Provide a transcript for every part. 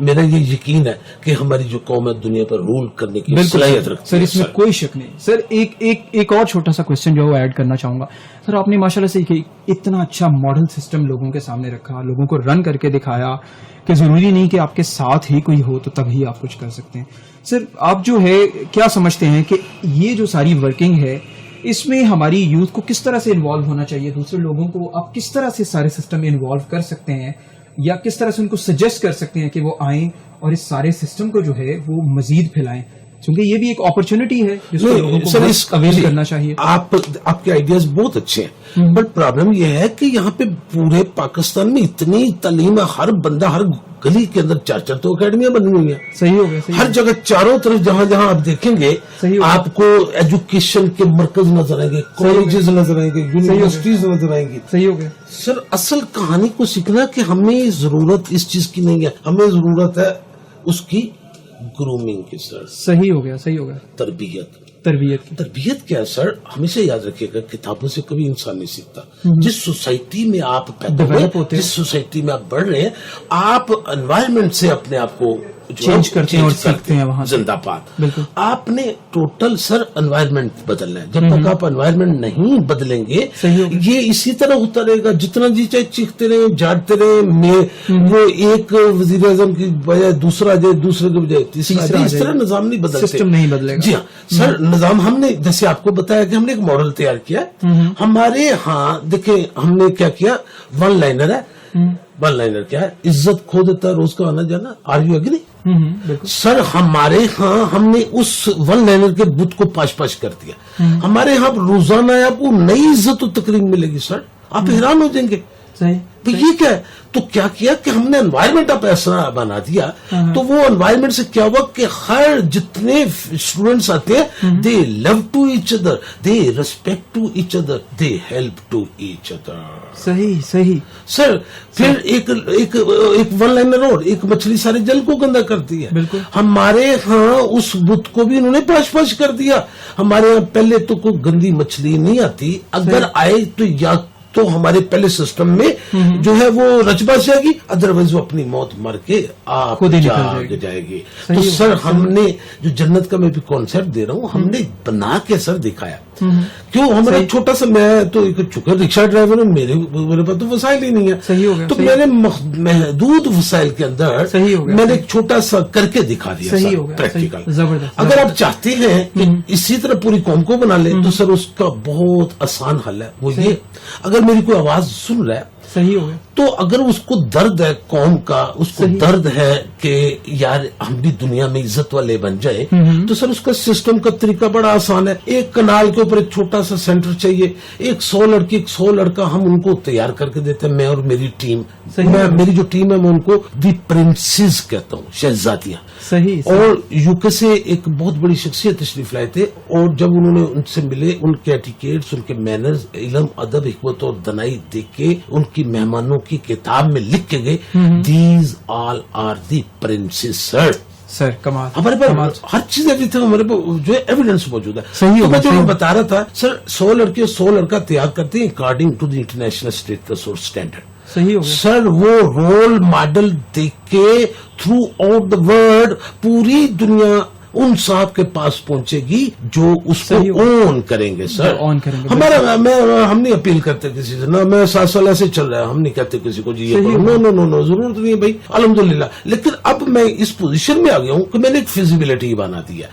میرا یہ یقین ہے کہ ہماری جو قوم ہے دنیا پر رول کرنے کی صلاحیت رکھتی سر. ہے. اس میں کوئی شک نہیں سر. ایک اور چھوٹا سا کوشچن جو ہے ایڈ کرنا چاہوں گا سر. آپ نے ماشاءاللہ سے اتنا اچھا ماڈل سسٹم لوگوں کے سامنے رکھا, لوگوں کو رن کر کے دکھایا کہ ضروری نہیں کہ آپ کے ساتھ ہی کوئی ہو تو تبھی آپ کچھ کر سکتے ہیں. سر آپ جو ہے کیا سمجھتے ہیں کہ یہ جو ساری ورکنگ ہے اس میں ہماری یوتھ کو کس طرح سے انوالو ہونا چاہیے؟ دوسرے لوگوں کو آپ کس طرح سے سارے سسٹم میں انوالو کر سکتے ہیں, یا کس طرح سے ان کو سجیسٹ کر سکتے ہیں کہ وہ آئیں اور اس سارے سسٹم کو جو ہے وہ مزید پھیلائیں؟ کیونکہ یہ بھی ایک اپرچونٹی ہے جس کو لوگوں کو اویل کرنا چاہیے. آپ کے آئیڈیاز بہت اچھے ہیں, بٹ پرابلم یہ ہے کہ یہاں پہ پورے پاکستان میں اتنی تعلیم ہے, ہر بندہ ہر گلی کے اندر 4 تو اکیڈمیاں بنی ہوئی ہیں. صحیح ہو گیا. ہر جگہ چاروں طرف جہاں جہاں آپ دیکھیں گے آپ کو ایجوکیشن کے مرکز نظر آئیں گے, کالجز نظر آئیں گے, یونیورسٹیز نظر آئیں گی. صحیح ہو گیا سر. اصل کہانی کو سیکھنا کہ ہمیں ضرورت اس چیز کی نہیں ہے, ہمیں ضرورت ہے اس کی گرومنگ کی. سر صحیح ہو گیا. صحیح ہو گیا. تربیت کیا ہے سر؟ ہمیشہ یاد رکھیے گا کتابوں سے کبھی انسان نہیں سیکھتا. جس سوسائٹی میں آپ پیدا ہوئے, جس سوسائٹی میں آپ بڑھ رہے ہیں, آپ انوائرمنٹ سے اپنے آپ کو چینج کرتے ہیں اور سیکھتے ہیں وہاں. زندہ باد. آپ نے ٹوٹل سر انوائرمنٹ بدلنا ہے. جب تک آپ انوائرمنٹ نہیں بدلیں گے یہ اسی طرح ہوتا رہے گا. جتنا جی چاہے چیختے رہے, جھاڑتے رہے, وہ ایک وزیر اعظم کی بجائے دوسرا جائے, دوسرے کی بجائے تیسرا, اس طرح نظام نہیں بدلتے, سسٹم نہیں بدلے گا. جی ہاں سر. نظام ہم نے جیسے آپ کو بتایا کہ ہم نے ایک ماڈل تیار کیا. ہمارے ہاں دیکھیں ہم نے کیا کیا, 1 لائنر ہے. 1 لائنر کیا ہے؟ عزت کھو دیتا ہے روز کا آنا جانا. Are you agree? سر ہمارے ہاں ہم نے اس 1 لائنر کے بت کو پاش کر دیا. ہمارے ہاں روزانہ آپ کو نئی عزت و تقریم ملے گی. سر آپ حیران ہو جائیں گے. تو یہ کیا ہے؟ تو کیا کیا کہ ہم نے انوائرمنٹ اب ایسا بنا دیا, تو وہ انوائرمنٹ سے کیا ہوا کہ ہر جتنے اسٹوڈنٹس آتے ہیں they love to each other, they respect to each other, they help to each other. صحیح سر. پھر ایک 1 لائنر اور ایک مچھلی سارے جل کو گندا کرتی ہے. ہمارے ہاں اس بت کو بھی انہوں نے پاش کر دیا. ہمارے ہاں پہلے تو کوئی گندی مچھلی نہیں آتی, اگر آئے تو یا تو ہمارے پہلے سسٹم میں جو ہے وہ رچبہ سے آئے گی, ادروائز وہ اپنی موت مر کے آپ جائے گی. تو سر ہم نے جو جنت کا میں بھی کانسیپٹ دے رہا ہوں, ہم نے بنا کے سر دکھایا. کیوں ہمارا چھوٹا سا, میں تو چونکہ رکشہ ڈرائیور ہوں, میرے پاس تو وسائل ہی نہیں ہے, تو میں نے محدود وسائل کے اندر میں نے ایک چھوٹا سا کر کے دکھا دیا پریکٹیکل. اگر آپ چاہتے ہیں کہ اسی طرح پوری قوم کو بنا لیں تو سر اس کا بہت آسان حل ہے. وہ یہ, اگر میری کوئی آواز سن رہا ہے صحیح ہو گیا, تو اگر اس کو درد ہے قوم کا, اس کو درد ہے کہ یار ہم بھی دنیا میں عزت والے بن جائے, تو سر اس کا سسٹم کا طریقہ بڑا آسان ہے. ایک کنال کے اوپر ایک چھوٹا سا سینٹر چاہیے, 100 لڑکی 100 لڑکا ہم ان کو تیار کر کے دیتے ہیں, میں اور میری ٹیم. میری جو ٹیم ہے میں ان کو دی پرنسز کہتا ہوں, شہزادیاں. اور UK سے ایک بہت بڑی شخصیت تشریف لائے تھے, اور جب انہوں نے ان سے ملے, ان کے ایٹیکیٹس, ان کے مینرز, علم, ادب, حکمت اور دنائی دیکھ کے ان کی مہمانوں کی کتاب میں لکھ کے گئے, these all are the princes. Sir Kamal, ہمارے پاس ہر چیز ایوری تھنگ ہمارے پاس جو ہے ایویڈنس موجود ہے. تو میں جو بتا رہا تھا سر, 100 لڑکے 100 لڑکا تیار کرتے ہیں according to the international status اور اسٹینڈرڈ. سر وہ رول ماڈل دیکھ کے تھرو آؤٹ دا ورلڈ پوری دنیا ان صاحب کے پاس پہنچے گی جو اس کو اون کریں گے. سر ہمارا ہم نہیں اپیل کرتے کسی سے, نہ میں 7 سال ایسے چل رہا ہے, ہم نہیں کہتے کسی کو جی یہ نو ضرورت نہیں ہے بھائی, الحمدللہ. لیکن اب میں اس پوزیشن میں آ گیا ہوں کہ میں نے ایک فیزیبلٹی بنا دیا,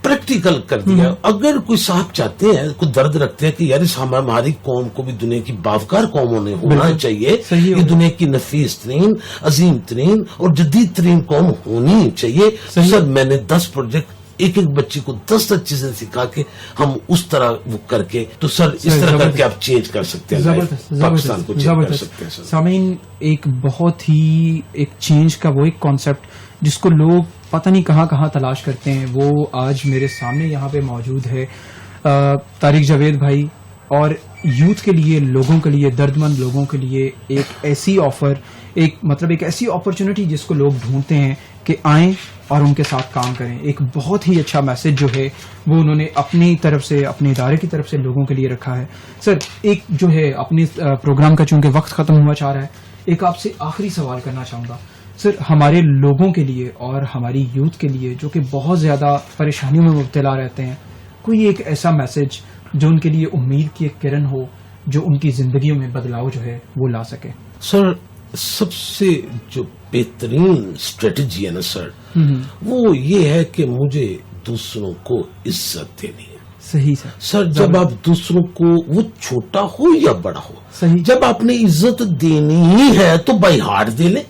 پریکٹیکل کر دیا. اگر کوئی صاحب چاہتے ہیں, کوئی درد رکھتے ہیں کہ یار ہماری قوم کو بھی دنیا کی باوقار قوموں نے ہونا چاہیے, یہ دنیا کی نفیس ترین, عظیم ترین اور جدید ترین قوم ہونی چاہیے. سر میں نے 10 پروجیکٹ ایک بچی کو 10 چیزیں سکھا کے ہم اس طرح وہ کر کے, تو سر اس طرح کر کے آپ چینج کر سکتے ہیں, پاکستان کو چینج کر سکتے ہیں. سامعین, ایک بہت ہی ایک چینج کا وہ ایک کانسیپٹ جس کو لوگ پتہ نہیں کہاں تلاش کرتے ہیں, وہ آج میرے سامنے یہاں پہ موجود ہے. طارق جاوید بھائی, اور یوتھ کے لیے, لوگوں کے لیے, درد مند لوگوں کے لیے ایک ایسی آفر, ایک ایسی اپرچونٹی جس کو لوگ ڈھونڈتے ہیں کہ آئیں اور ان کے ساتھ کام کریں. ایک بہت ہی اچھا میسج جو ہے وہ انہوں نے اپنی طرف سے, اپنے ادارے کی طرف سے لوگوں کے لیے رکھا ہے. سر ایک جو ہے اپنے پروگرام کا چونکہ وقت ختم ہوا چاہ رہا ہے, ایک آپ سے آخری سوال کرنا چاہوں گا. سر ہمارے لوگوں کے لیے اور ہماری یوتھ کے لیے جو کہ بہت زیادہ پریشانیوں میں مبتلا رہتے ہیں، کوئی ایک ایسا میسج جو ان کے لیے امید کی ایک کرن ہو، جو ان کی زندگیوں میں بدلاؤ جو ہے وہ لا سکے؟ سر سب سے جو بہترین اسٹریٹجی ہے نا سر، وہ یہ ہے کہ مجھے دوسروں کو عزت دینی ہے. صحیح سر جب آپ دوسروں کو، وہ چھوٹا ہو یا بڑا ہو، صحیح، جب آپ نے عزت دینی ہی ہے تو بائی ہارٹ دے لیں.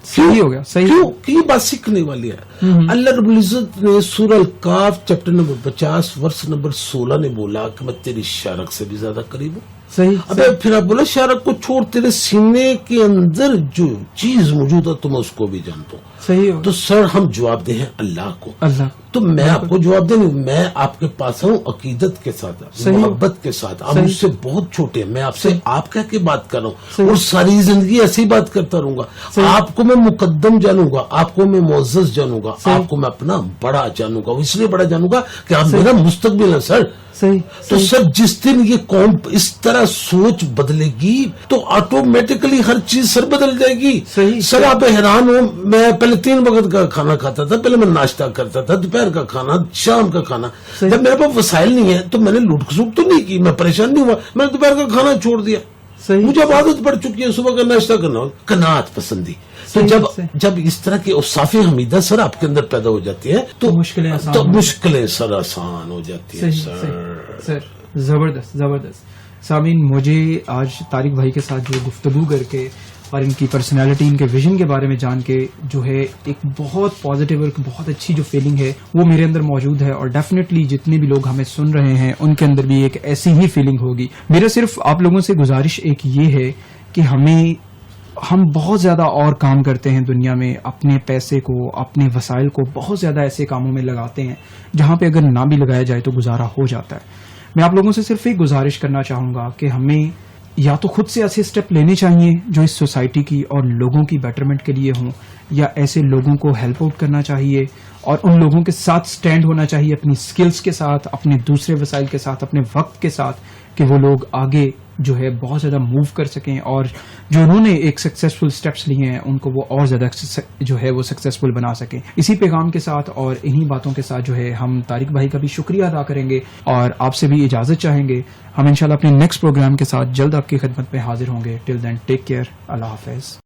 صحیح ہو گیا. صحیح، کیوں کہ یہ بات سیکھنے والی ہے. اللہ رب العزت نے سورہ الکاف چیپٹر نمبر 50 ورس نمبر 16 نے بولا کہ میں تیری شارک سے بھی زیادہ قریب ہوں. صحیح. ابے پھر آپ بولا شارک کو چھوڑ، تیرے سینے کے اندر جو چیز موجود ہے تو میں اس کو بھی جانتا ہوں. صحیح. تو سر ہم جواب دیں اللہ کو. اللہ تو میں آپ کو جواب دیں، میں آپ کے پاس ہوں عقیدت کے ساتھ، محبت کے ساتھ. آپ مجھ سے بہت چھوٹے ہیں، میں آپ سے آپ کہہ کے بات کر رہا ہوں اور ساری زندگی ایسی بات کرتا رہوں گا. آپ کو میں مقدم جانوں گا، آپ کو میں معزز جانوں گا، آپ کو میں اپنا بڑا جانوں گا. اس لیے بڑا جانوں گا کہ آپ میرا مستقبل ہے سر. تو سر جس دن یہ قوم اس طرح سوچ بدلے گی تو آٹومیٹکلی ہر چیز سر بدل جائے گی. سر آپ حیران ہو، میں پہلے 3 وقت کا کھانا کھاتا تھا. پہلے میں ناشتہ کرتا تھا، دوپہر کا کھانا، شام کا کھانا. جب میرے پاس وسائل نہیں ہے تو میں نے لوٹ کھسوٹ تو نہیں کی، میں پریشان نہیں ہوا، میں نے دوپہر کا کھانا چھوڑ دیا. مجھے اب عادت پڑ چکی ہے صبح کا ناشتہ کرنا. قناعت پسندی. تو جب اس طرح کی اوصاف حمیدہ سر آپ کے اندر پیدا ہو جاتی ہیں تو مشکلیں سر آسان ہو جاتی ہیں. سر زبردست زبردست. سامعین، مجھے آج طارق بھائی کے ساتھ جو گفتگو کر کے اور ان کی پرسنالٹی، ان کے ویژن کے بارے میں جان کے جو ہے ایک بہت پازیٹیو اور بہت اچھی جو فیلنگ ہے وہ میرے اندر موجود ہے. اور ڈیفینیٹلی جتنے بھی لوگ ہمیں سن رہے ہیں ان کے اندر بھی ایک ایسی ہی فیلنگ ہوگی. میرا صرف آپ لوگوں سے گزارش ایک یہ ہے کہ ہم بہت زیادہ اور کام کرتے ہیں دنیا میں، اپنے پیسے کو، اپنے وسائل کو بہت زیادہ ایسے کاموں میں لگاتے ہیں جہاں پہ اگر نہ بھی لگایا جائے تو گزارا ہو جاتا ہے. میں آپ لوگوں سے صرف ایک گزارش کرنا چاہوں گا کہ ہمیں یا تو خود سے ایسے اسٹیپ لینے چاہیے جو اس سوسائٹی کی اور لوگوں کی بیٹرمنٹ کے لیے ہوں، یا ایسے لوگوں کو ہیلپ آؤٹ کرنا چاہیے اور ان لوگوں کے ساتھ سٹینڈ ہونا چاہیے، اپنی سکلز کے ساتھ، اپنے دوسرے وسائل کے ساتھ، اپنے وقت کے ساتھ، کہ وہ لوگ آگے جو ہے بہت زیادہ موو کر سکیں اور جو انہوں نے ایک سکسیسفل سٹیپس لیے ہیں ان کو وہ اور زیادہ جو ہے وہ سکسیسفل بنا سکیں. اسی پیغام کے ساتھ اور انہی باتوں کے ساتھ جو ہے ہم طارق بھائی کا بھی شکریہ ادا کریں گے اور آپ سے بھی اجازت چاہیں گے. ہم انشاءاللہ اپنے نیکسٹ پروگرام کے ساتھ جلد آپ کی خدمت میں حاضر ہوں گے. ٹل دین ٹیک کیئر. اللہ حافظ.